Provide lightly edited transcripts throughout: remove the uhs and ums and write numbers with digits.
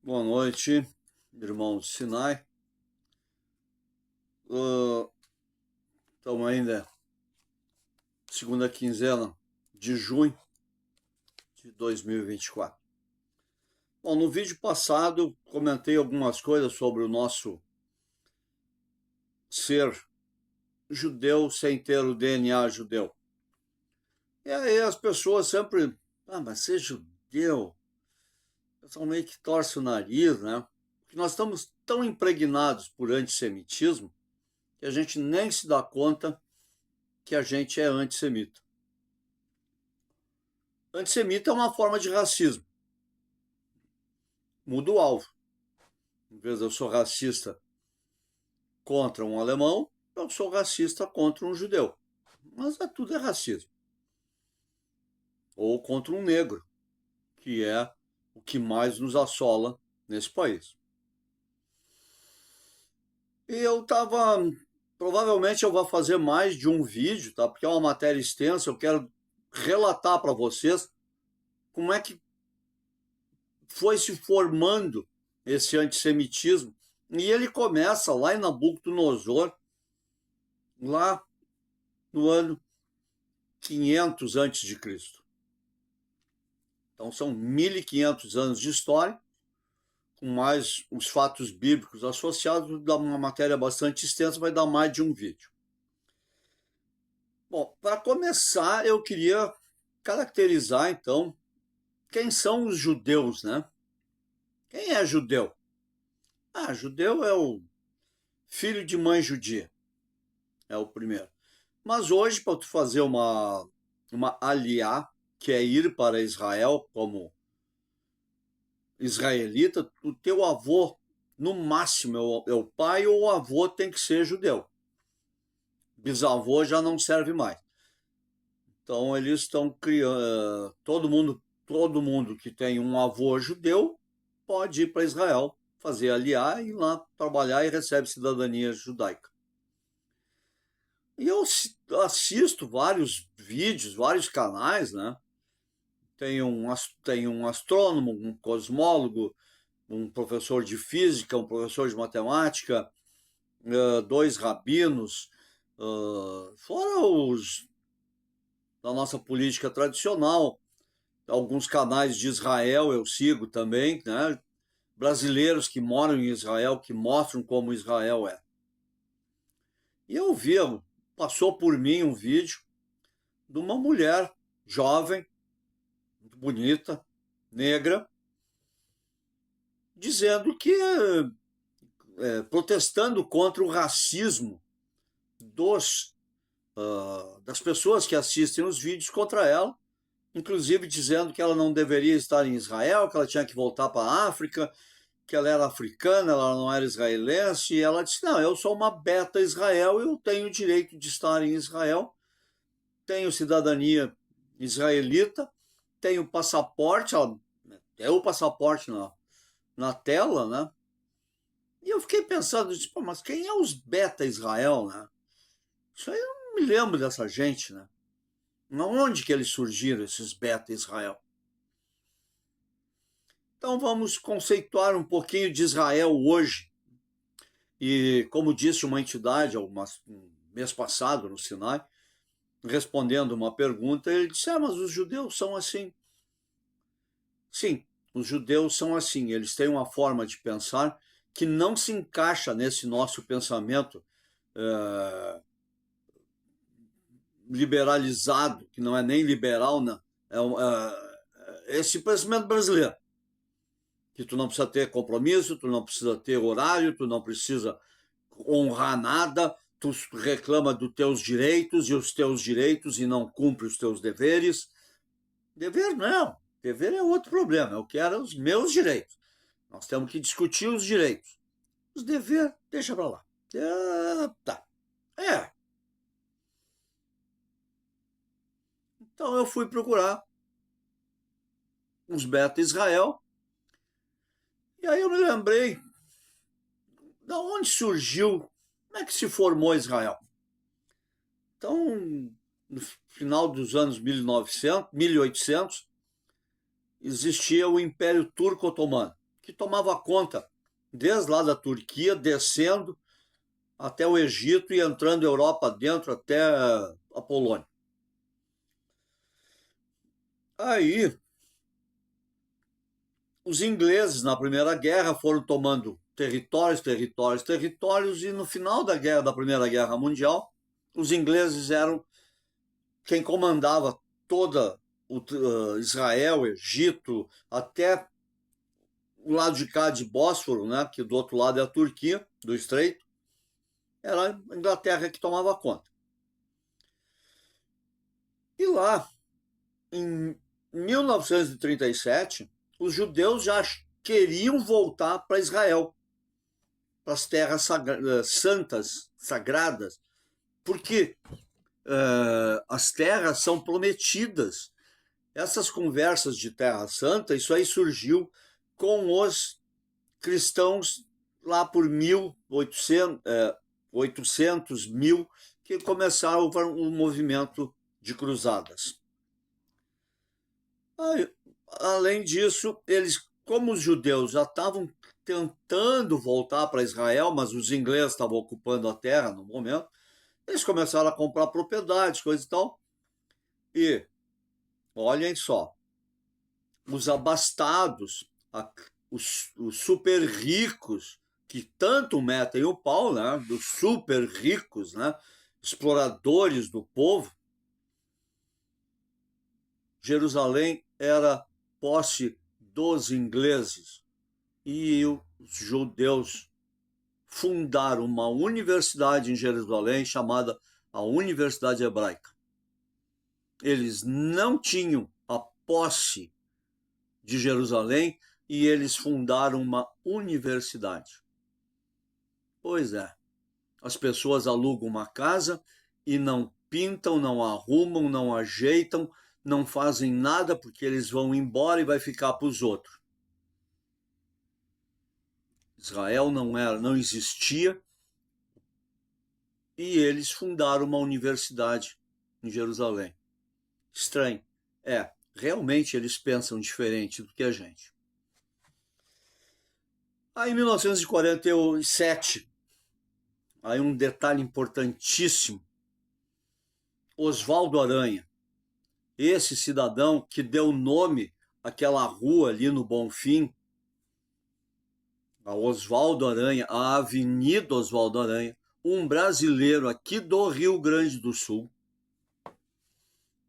Boa noite, irmão de Sinai. Estamos ainda segunda quinzena de junho de 2024. Bom, no vídeo passado comentei algumas coisas sobre o nosso ser judeu sem ter o DNA judeu. E aí as pessoas sempre, mas ser judeu? O pessoal meio que torce o nariz, né? Porque nós estamos tão impregnados por antissemitismo que a gente nem se dá conta que a gente é antissemita. Antissemita é uma forma de racismo. Muda o alvo. Em vez de eu sou racista contra um alemão, eu sou racista contra um judeu. Mas tudo é racismo. Ou contra um negro, que é o que mais nos assola nesse país. E eu estava... Provavelmente eu vou fazer mais de um vídeo, tá? Porque é uma matéria extensa, eu quero relatar para vocês como é que foi se formando esse antissemitismo. E ele começa lá em Nabucodonosor, lá no ano 500 a.C. Então são 1500 anos de história, com mais os fatos bíblicos associados, dá uma matéria bastante extensa, vai dar mais de um vídeo. Bom, para começar, eu queria caracterizar, então, quem são os judeus, né? Quem é judeu? Judeu é o filho de mãe judia, é o primeiro. Mas hoje, para tu fazer uma aliá, que é ir para Israel como israelita, o teu avô, no máximo, é o pai ou o avô tem que ser judeu. Bisavô já não serve mais. Então eles estão criando, todo mundo que tem um avô judeu pode ir para Israel, fazer aliá, ir lá trabalhar e recebe cidadania judaica. E eu assisto vários vídeos, vários canais, né? Tem um astrônomo, um cosmólogo, um professor de física, um professor de matemática, dois rabinos, fora os da nossa política tradicional, alguns canais de Israel eu sigo também, né? Brasileiros que moram em Israel, que mostram como Israel é. E eu vi, passou por mim um vídeo de uma mulher jovem, muito bonita, negra, dizendo que, protestando contra o racismo das pessoas que assistem os vídeos contra ela, inclusive dizendo que ela não deveria estar em Israel, que ela tinha que voltar para a África, que ela era africana, ela não era israelense, e ela disse, não, eu sou uma beta Israel, eu tenho o direito de estar em Israel, tenho cidadania israelita, tenho passaporte, ela deu o passaporte na tela, né? E eu fiquei pensando, tipo, mas quem é os beta Israel, né? Isso aí eu não me lembro dessa gente, né? Onde que eles surgiram, esses beta Israel? Então vamos conceituar um pouquinho de Israel hoje. E como disse uma entidade um mês passado no Sinai, respondendo uma pergunta, ele disse, mas os judeus são assim. Sim, os judeus são assim, eles têm uma forma de pensar que não se encaixa nesse nosso pensamento liberalizado, que não é nem liberal, né? Esse pensamento brasileiro, que tu não precisa ter compromisso, tu não precisa ter horário, tu não precisa honrar nada, tu reclama dos teus direitos e os teus direitos e não cumpre os teus deveres. Dever não, dever é outro problema, eu quero os meus direitos. Nós temos que discutir os direitos. Os deveres, deixa pra lá. Tá. Então eu fui procurar uns beta Israel, e aí eu me lembrei da onde surgiu, como é que se formou Israel. Então, no final dos anos 1900, 1800, existia o Império Turco-Otomano, que tomava conta, desde lá da Turquia, descendo até o Egito e entrando Europa dentro até a Polônia. Aí, os ingleses na Primeira Guerra foram tomando territórios, territórios, territórios, e no final da Primeira Guerra Mundial, os ingleses eram quem comandava toda Israel, Egito, até o lado de cá de Bósforo, né, que do outro lado é a Turquia, do Estreito, era a Inglaterra que tomava conta. E lá, em 1937, os judeus já queriam voltar para Israel, para as terras santas, sagradas, porque as terras são prometidas. Essas conversas de Terra Santa, isso aí surgiu com os cristãos lá por 1800, 1000, que começaram o movimento de cruzadas. Além disso, eles, como os judeus já estavam tentando voltar para Israel, mas os ingleses estavam ocupando a terra no momento, eles começaram a comprar propriedades, coisa e tal. E, olhem só, os abastados, os super ricos, que tanto metem o pau, né, dos super ricos, né, exploradores do povo, Jerusalém era posse dos ingleses, e os judeus fundaram uma universidade em Jerusalém chamada a Universidade Hebraica. Eles não tinham a posse de Jerusalém e eles fundaram uma universidade. Pois é, as pessoas alugam uma casa e não pintam, não arrumam, não ajeitam, não fazem nada porque eles vão embora e vai ficar para os outros. Israel não existia, e eles fundaram uma universidade em Jerusalém. Estranho. Realmente eles pensam diferente do que a gente. Aí em 1947, aí um detalhe importantíssimo, Oswaldo Aranha, esse cidadão que deu nome àquela rua ali no Bonfim, a Oswaldo Aranha, a Avenida Oswaldo Aranha, um brasileiro aqui do Rio Grande do Sul,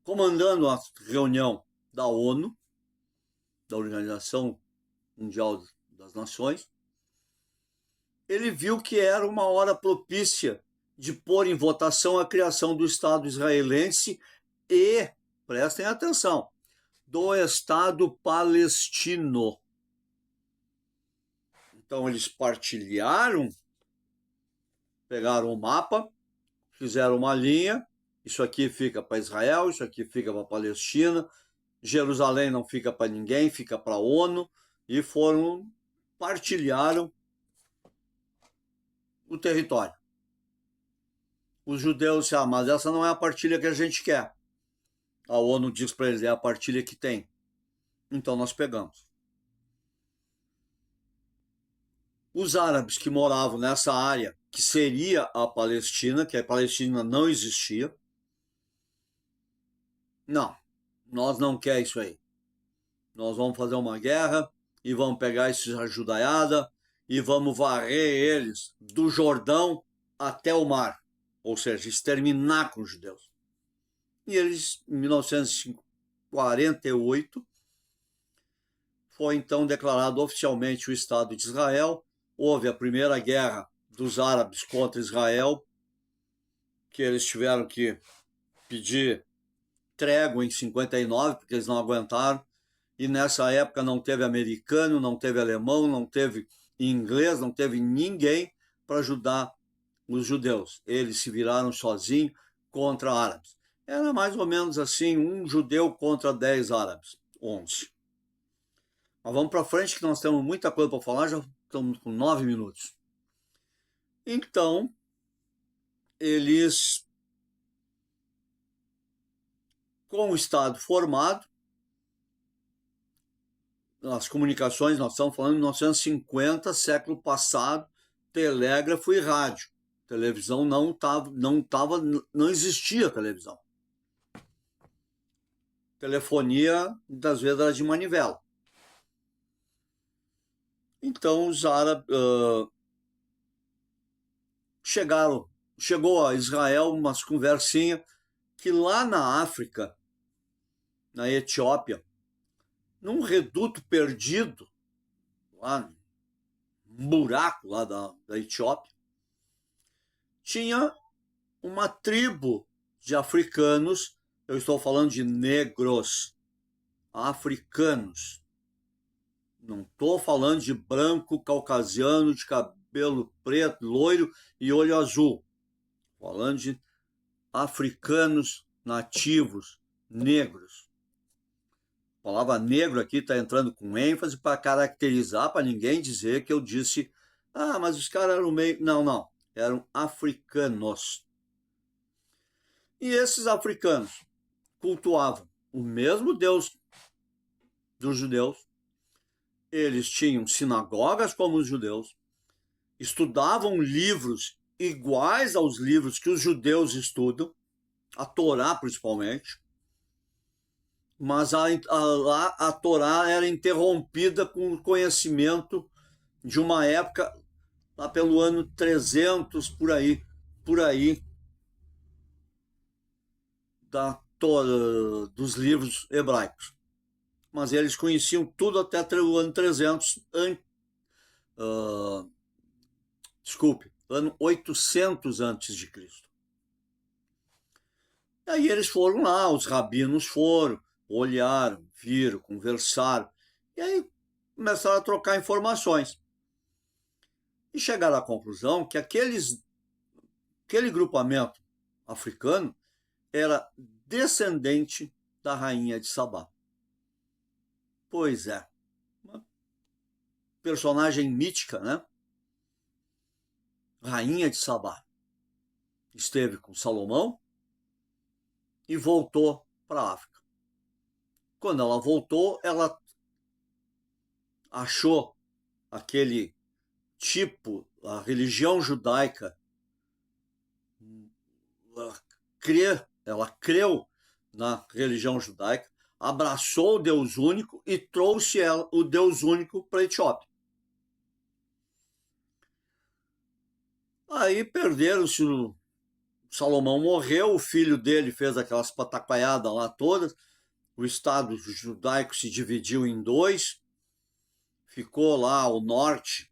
comandando a reunião da ONU, da Organização Mundial das Nações, ele viu que era uma hora propícia de pôr em votação a criação do Estado israelense e, prestem atenção, do Estado palestino. Então eles partilharam, pegaram o mapa, fizeram uma linha, isso aqui fica para Israel, isso aqui fica para a Palestina, Jerusalém não fica para ninguém, fica para a ONU, e partilharam o território. Os judeus disseram, mas essa não é a partilha que a gente quer. A ONU diz para eles, é a partilha que tem. Então nós pegamos. Os árabes que moravam nessa área, que seria a Palestina, que a Palestina não existia, não, nós não queremos isso aí. Nós vamos fazer uma guerra e vamos pegar esses ajudaiada e vamos varrer eles do Jordão até o mar, ou seja, exterminar com os judeus. E eles, em 1948, foi então declarado oficialmente o Estado de Israel. Houve a primeira guerra dos árabes contra Israel, que eles tiveram que pedir trégua em 59, porque eles não aguentaram, e nessa época não teve americano, não teve alemão, não teve inglês, não teve ninguém para ajudar os judeus. Eles se viraram sozinhos contra árabes. Era mais ou menos assim, um judeu contra 10 árabes, 11. Mas vamos para frente que nós temos muita coisa para falar, já estamos com 9 minutos. Então, eles, com o Estado formado, as comunicações, nós estamos falando de 1950, século passado, telégrafo e rádio. Televisão não existia televisão. Telefonia, muitas vezes, era de manivela. Então, os árabes chegou a Israel umas conversinhas que lá na África, na Etiópia, num reduto perdido, lá, um buraco lá da Etiópia, tinha uma tribo de africanos, eu estou falando de negros, africanos. Não estou falando de branco, caucasiano, de cabelo preto, loiro e olho azul. Falando de africanos nativos, negros. A palavra negro aqui está entrando com ênfase para caracterizar, para ninguém dizer que eu disse, mas os caras eram meio... Não, eram africanos. E esses africanos cultuavam o mesmo Deus dos judeus, eles tinham sinagogas como os judeus, estudavam livros iguais aos livros que os judeus estudam, a Torá principalmente, mas a Torá era interrompida com o conhecimento de uma época, lá pelo ano 300, por aí, dos livros hebraicos. Mas eles conheciam tudo até o ano 300, ano 800 antes de Cristo. E aí eles foram lá, os rabinos foram, olharam, viram, conversaram, e aí começaram a trocar informações. E chegaram à conclusão que aquele grupamento africano era descendente da rainha de Sabá. Pois é, uma personagem mítica, né? Rainha de Sabá. Esteve com Salomão e voltou para a África. Quando ela voltou, ela achou aquele a religião judaica, ela creu na religião judaica, abraçou o Deus único e trouxe o Deus único para a Etiópia. Aí perderam-se, Salomão morreu, o filho dele fez aquelas pataquaiadas lá todas, o Estado judaico se dividiu em dois, ficou lá o norte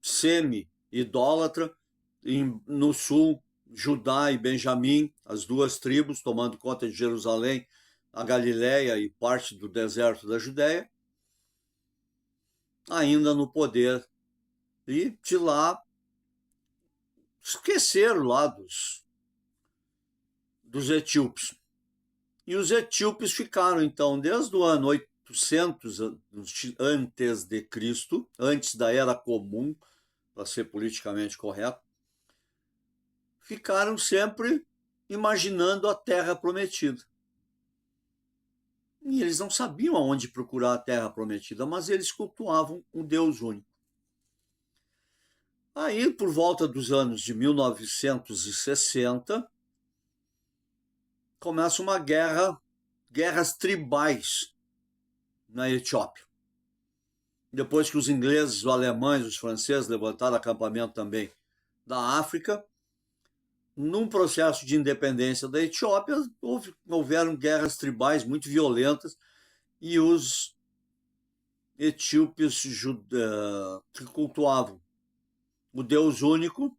semi-idólatra, no sul Judá e Benjamim, as duas tribos tomando conta de Jerusalém, a Galileia e parte do deserto da Judéia, ainda no poder. E de lá esqueceram lá dos etíopes. E os etíopes ficaram, então, desde o ano 800 antes de Cristo, antes da Era Comum, para ser politicamente correto, ficaram sempre imaginando a Terra Prometida. E eles não sabiam aonde procurar a Terra Prometida, mas eles cultuavam um Deus único. Aí, por volta dos anos de 1960, começa uma guerras tribais na Etiópia. Depois que os ingleses, os alemães, os franceses levantaram acampamento também da África, num processo de independência da Etiópia, houveram guerras tribais muito violentas e os etíopes que cultuavam o Deus único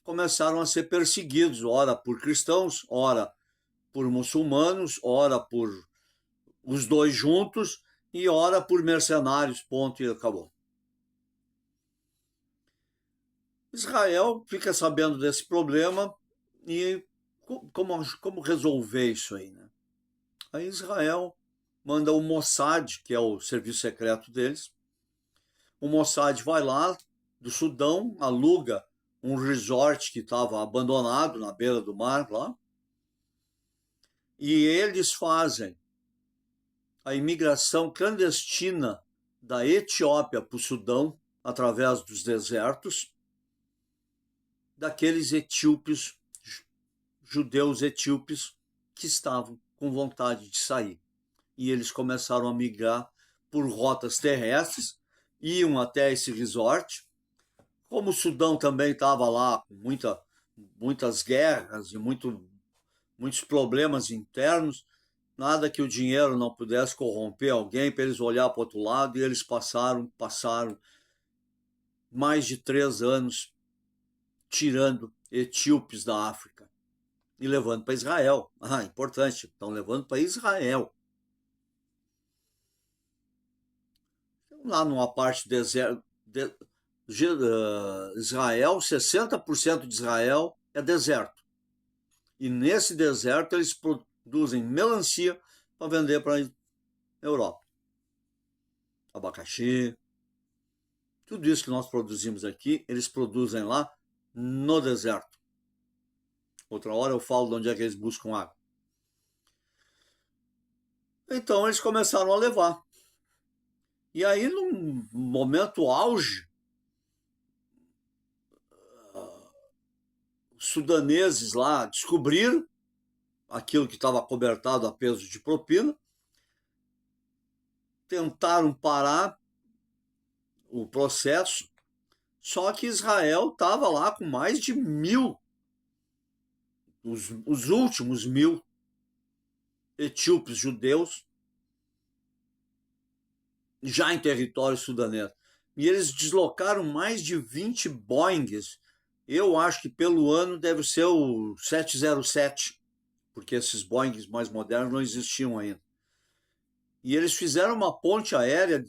começaram a ser perseguidos, ora por cristãos, ora por muçulmanos, ora por os dois juntos e ora por mercenários, ponto, e acabou. Israel fica sabendo desse problema e como resolver isso aí, né? Aí Israel manda o Mossad, que é o serviço secreto deles. O Mossad vai lá do Sudão, aluga um resort que estava abandonado na beira do mar lá, e eles fazem a imigração clandestina da Etiópia para o Sudão, através dos desertos, daqueles etíopes, judeus etíopes, que estavam com vontade de sair. E eles começaram a migrar por rotas terrestres, iam até esse resort. Como o Sudão também estava lá com muitas guerras e muitos problemas internos, nada que o dinheiro não pudesse corromper alguém para eles olhar para o outro lado, e eles passaram mais de 3 anos tirando etíopes da África e levando para Israel. Ah, importante, estão levando para Israel. Lá numa parte do deserto, Israel, 60% de Israel é deserto. E nesse deserto eles produzem melancia para vender para a Europa. Abacaxi, tudo isso que nós produzimos aqui, eles produzem lá no deserto. Outra hora eu falo de onde é que eles buscam água. Então eles começaram a levar. E aí, num momento auge, os sudaneses lá descobriram aquilo que estava cobertado a peso de propina, tentaram parar o processo, só que Israel estava lá com mais de 1.000, os últimos 1.000 etíopes judeus já em território sudanês. E eles deslocaram mais de 20 Boeings. Eu acho que pelo ano deve ser o 707, porque esses Boeings mais modernos não existiam ainda. E eles fizeram uma ponte aérea,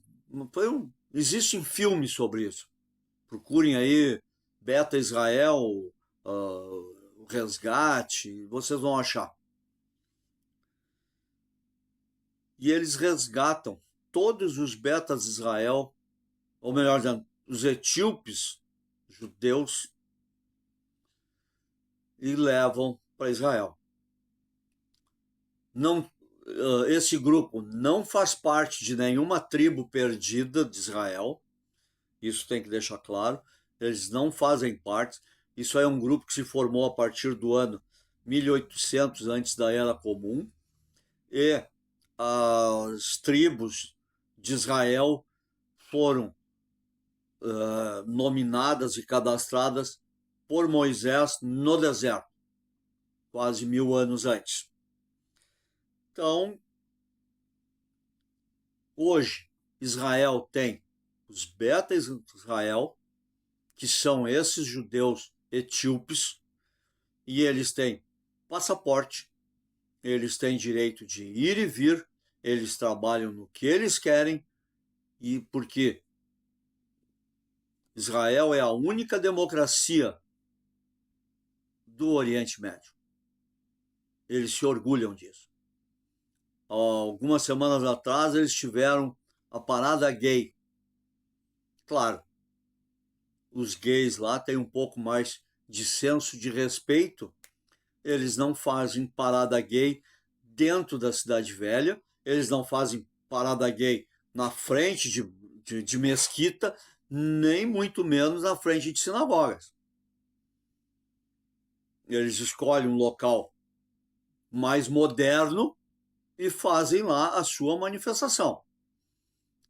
existem filmes sobre isso. Procurem aí Beta Israel, o resgate, vocês vão achar. E eles resgatam todos os betas de Israel, ou melhor dizendo, os etíopes judeus, e levam para Israel. Não, esse grupo não faz parte de nenhuma tribo perdida de Israel, isso tem que deixar claro, eles não fazem parte, isso é um grupo que se formou a partir do ano 1800 antes da Era Comum, e as tribos de Israel foram nominadas e cadastradas por Moisés no deserto, quase 1.000 anos antes. Então, hoje, Israel tem os betas de Israel, que são esses judeus etíopes, e eles têm passaporte, eles têm direito de ir e vir, eles trabalham no que eles querem, e porque Israel é a única democracia do Oriente Médio. Eles se orgulham disso. Algumas semanas atrás eles tiveram a parada gay. Claro, os gays lá têm um pouco mais de senso de respeito. Eles não fazem parada gay dentro da cidade velha, eles não fazem parada gay na frente de mesquita, nem muito menos na frente de sinagogas. Eles escolhem um local mais moderno e fazem lá a sua manifestação.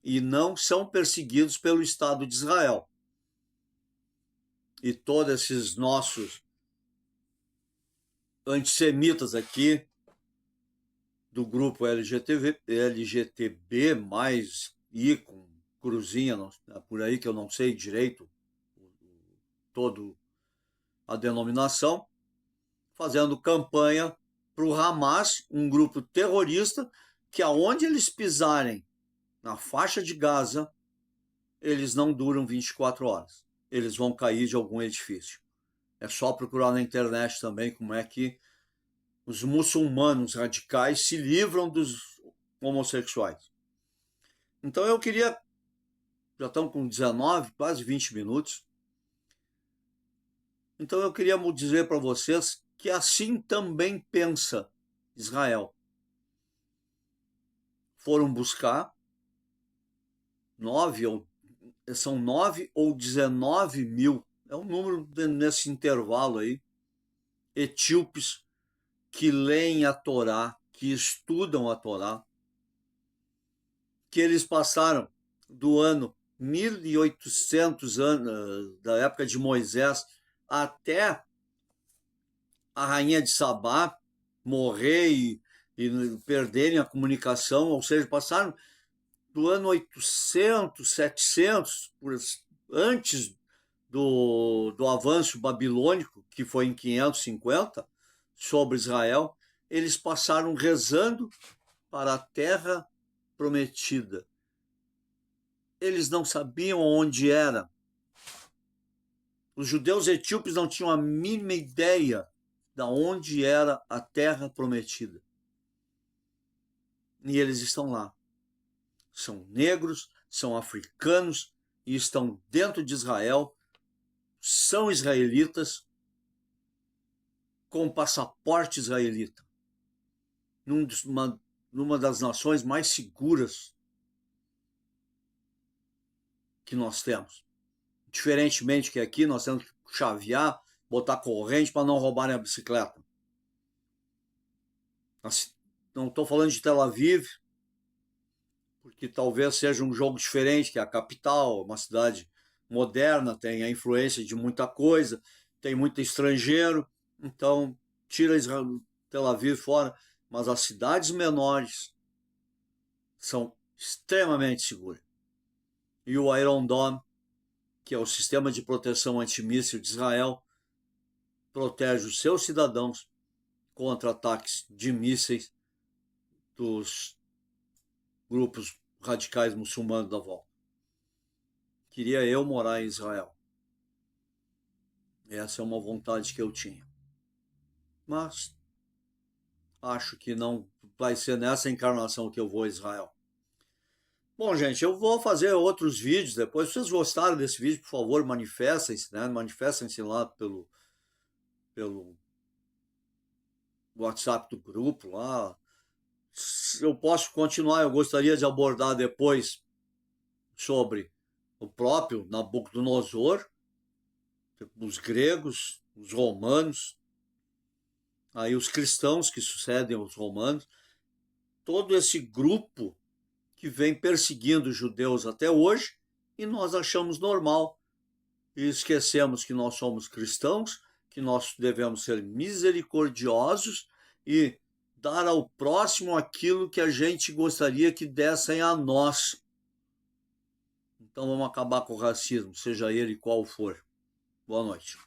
E não são perseguidos pelo Estado de Israel. E todos esses nossos antissemitas aqui, do grupo LGTB, mais I com cruzinha, por aí que eu não sei direito toda a denominação, fazendo campanha para o Hamas, um grupo terrorista, que aonde eles pisarem na faixa de Gaza, eles não duram 24 horas. Eles vão cair de algum edifício. É só procurar na internet também como é que os muçulmanos radicais se livram dos homossexuais. Então eu queria, já estamos com 19, quase 20 minutos, então eu queria dizer para vocês que assim também pensa Israel. Foram buscar são 9 ou 19 mil, é um número nesse intervalo aí, etíopes que leem a Torá, que estudam a Torá, que eles passaram do ano 1800 anos, da época de Moisés, até a rainha de Sabá morrer e perderem a comunicação, ou seja, passaram do ano 800, 700, antes do avanço babilônico, que foi em 550, sobre Israel, eles passaram rezando para a terra prometida. Eles não sabiam onde era. Os judeus etíopes não tinham a mínima ideia de onde era a terra prometida. E eles estão lá. São negros, são africanos e estão dentro de Israel, são israelitas, com passaporte israelita, numa das nações mais seguras que nós temos. Diferentemente que aqui nós temos que chavear, botar corrente para não roubarem a bicicleta. Não estou falando de Tel Aviv, porque talvez seja um jogo diferente, que é a capital, uma cidade moderna, tem a influência de muita coisa, tem muito estrangeiro, então tira Israel, Tel Aviv fora, mas as cidades menores são extremamente seguras. E o Iron Dome, que é o sistema de proteção antimíssil de Israel, protege os seus cidadãos contra ataques de mísseis dos grupos radicais muçulmanos da volta. Queria eu morar em Israel. Essa é uma vontade que eu tinha. Mas acho que não vai ser nessa encarnação que eu vou a Israel. Bom, gente, eu vou fazer outros vídeos depois. Se vocês gostaram desse vídeo, por favor, manifestem-se, né? Manifestem-se lá pelo WhatsApp do grupo lá. Eu posso continuar, eu gostaria de abordar depois sobre o próprio Nabucodonosor, os gregos, os romanos, aí os cristãos que sucedem aos romanos, todo esse grupo que vem perseguindo os judeus até hoje, e nós achamos normal e esquecemos que nós somos cristãos, que nós devemos ser misericordiosos e dar ao próximo aquilo que a gente gostaria que dessem a nós. Então vamos acabar com o racismo, seja ele qual for. Boa noite.